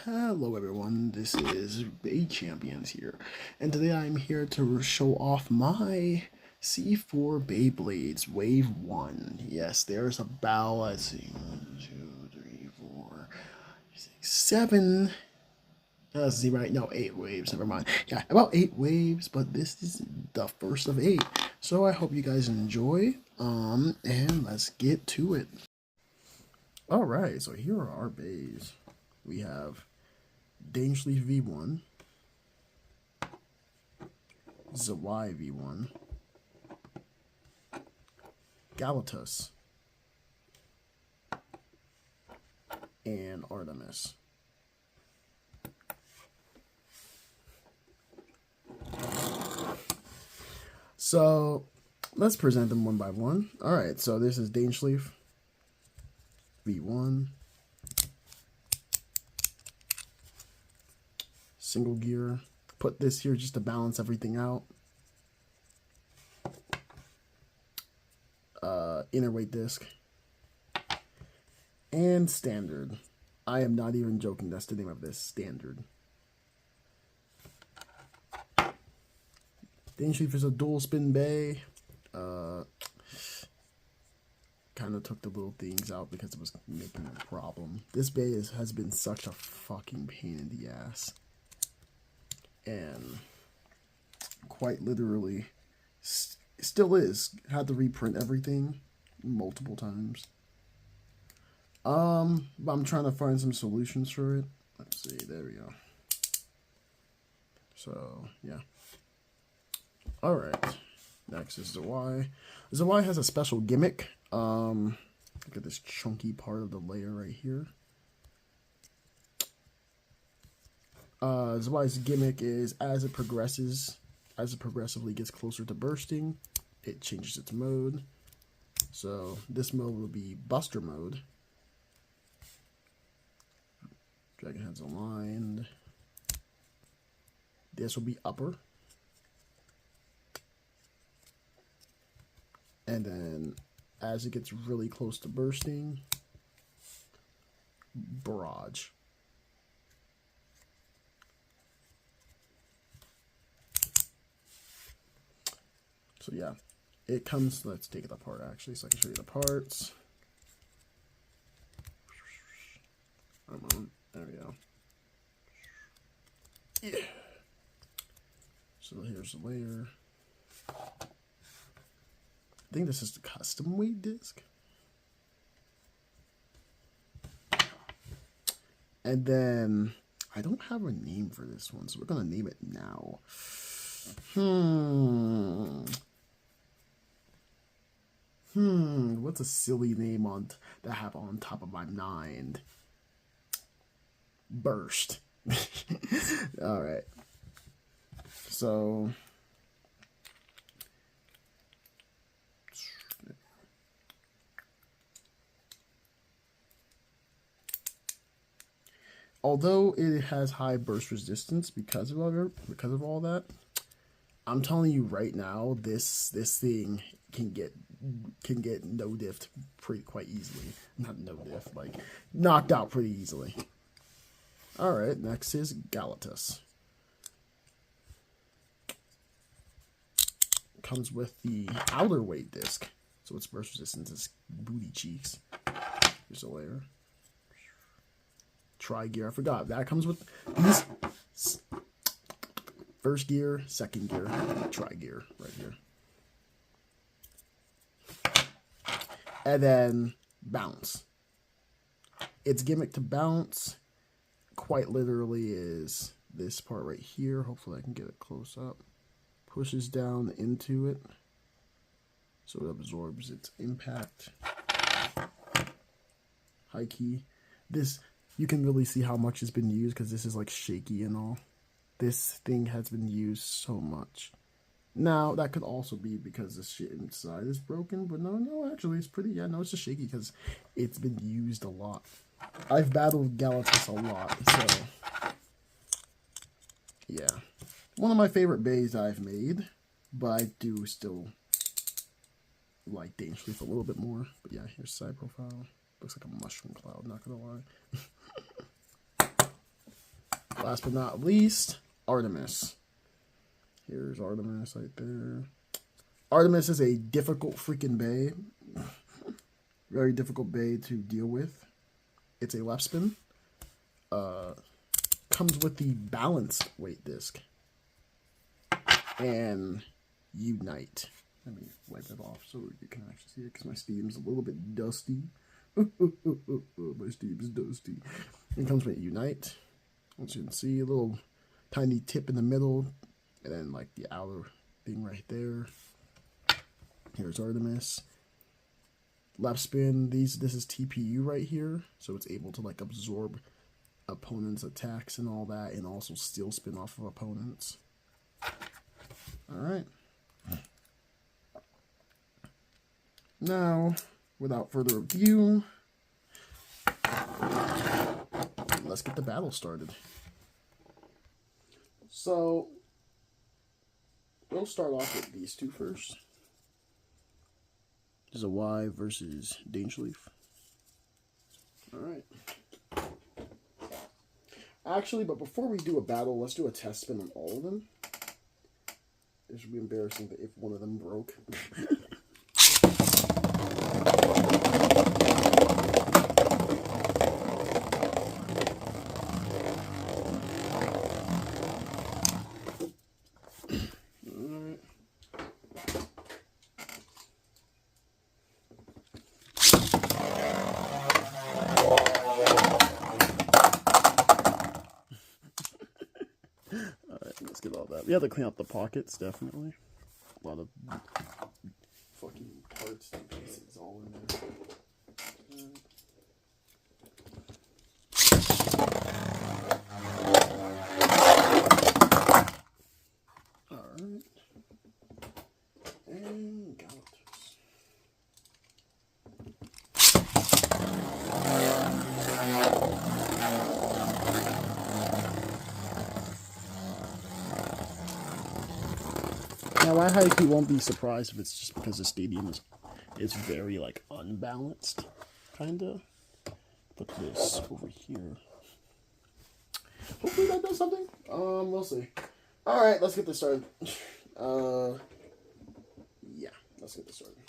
Hello everyone, this is Bay Champions here, and today I'm here to show off my C4 Beyblades Wave 1. Yes, there's about, let's see, 1, 2, 3, 4, 6, 7, let's see, right, no, 8 waves, never mind. Yeah, about 8 waves, but this is the first of 8. So I hope you guys enjoy, and let's get to it. Alright, so here are our bays. We have Dangerously V1, Zawai V1, Galatus, and Artemis. So let's present them one by one. Alright, so this is Dangerously V1. Single gear. Put this here just to balance everything out. Inner weight disc. And standard. I am not even joking, that's the name of this, standard. Dangerously is a dual spin bay. Kind of took the little things out because it was making a problem. This bay has been such a fucking pain in the ass. And quite literally still is. Had to reprint everything multiple times. But I'm trying to find some solutions for it. Let's see, there we go. So yeah. Alright. Next is Zawai. Zawai has a special gimmick. Look at this chunky part of the layer right here. Zawai's gimmick is as it progressively gets closer to bursting, it changes its mode. So this mode will be Buster mode. Dragon heads aligned. This will be upper. And then as it gets really close to bursting, barrage. So yeah, it comes, let's take it apart actually so I can show you the parts. There we go. Yeah. So here's the layer. I think this is the custom weight disc. And then, I don't have a name for this one, so we're going to name it now. What's a silly name that I have on top of my mind? Burst. Alright. So although it has high burst resistance because of all that, I'm telling you right now, this thing can get no diffed quite easily. Not no diff, like knocked out pretty easily. Alright, next is Galatus. Comes with the outer weight disc, so its burst resistance is booty cheeks. Here's a layer. Tri-gear, I forgot. That comes with these. First gear, second gear, tri-gear right here. And then bounce. Its gimmick to bounce quite literally is this part right here. Hopefully I can get it close up. Pushes down into it so it absorbs its impact. High key. This, you can really see how much has been used because this is like shaky and all. This thing has been used so much. Now, that could also be because the shit inside is broken, but no, actually, it's pretty, yeah, no, it's just shaky because it's been used a lot. I've battled Galatus a lot, so, yeah. One of my favorite bays I've made, but I do still like Dangerously a little bit more. But yeah, here's side profile. Looks like a mushroom cloud, not gonna lie. last but not least, Artemis. Here's Artemis right there. Artemis is a difficult freaking bay. Very difficult bay to deal with. It's a left spin. Comes with the balanced weight disc. And Unite. Let me wipe it off so you can actually see it because my Steam's a little bit dusty. My Steam's dusty. It comes with Unite. As you can see, a little tiny tip in the middle. And then like the outer thing right there. Here's Artemis. Left spin, this is TPU right here, so it's able to like absorb opponents' attacks and all that, and also still spin off of opponents. Alright. Now, without further ado, let's get the battle started. So, we'll start off with these two first. This is a Y versus Dangerleaf. Alright. Actually, but before we do a battle, let's do a test spin on all of them. It should be embarrassing if one of them broke. Let's get all that. We have to clean up the pockets, definitely. A lot of fucking parts and pieces all in there. Alright. And Galactus. Now, I highly won't be surprised if it's just because the stadium is very, like, unbalanced, kinda. Put this over here. Hopefully that does something. We'll see. Alright, let's get this started. Yeah, let's get this started.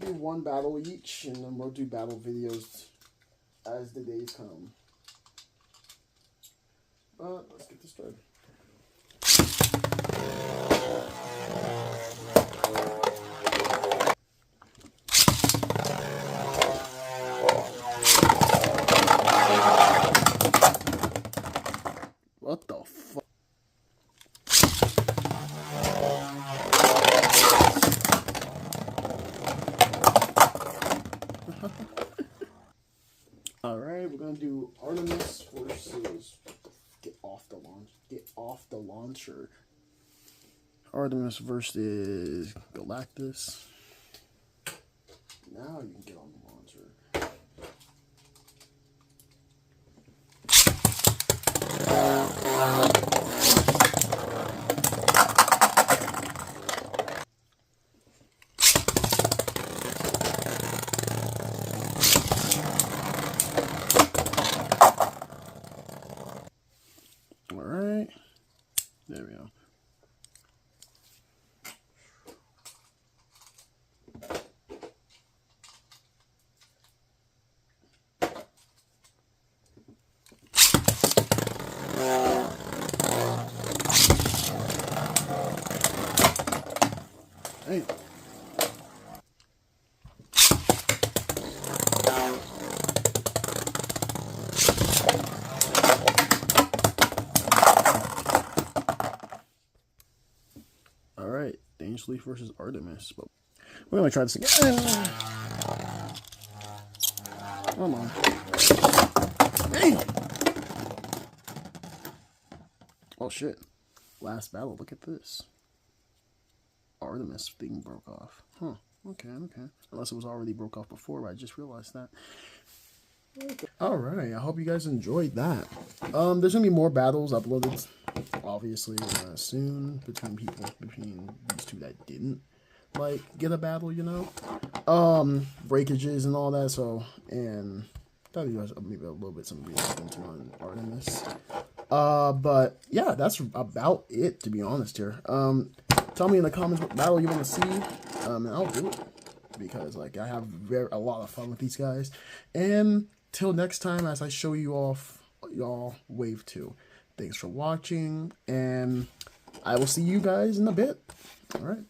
Do one battle each, and then we'll do battle videos as the days come. But let's get this started. What the fuck? Alright, we're gonna do Artemis versus get off the launcher. Artemis versus Galactus. Now you can get on the launcher. Alright. There we go. Hey. Alright, Dangerleaf versus Artemis. But we're gonna try this again. Come on. Hey! Oh shit. Last battle, look at this. Artemis thing broke off. Huh. Okay. Unless it was already broke off before, but I just realized that. Okay. Alright, I hope you guys enjoyed that. There's gonna be more battles uploaded, obviously, soon, between these two that didn't, get a battle, breakages and all that, so, and thought you guys maybe a little bit some research into on Artemis. But yeah, that's about it, to be honest here. Tell me in the comments what battle you want to see, and I'll do it, because like I have a lot of fun with these guys. And till next time, as I show you off y'all Wave 2. Thanks for watching, and I will see you guys in a bit. All right.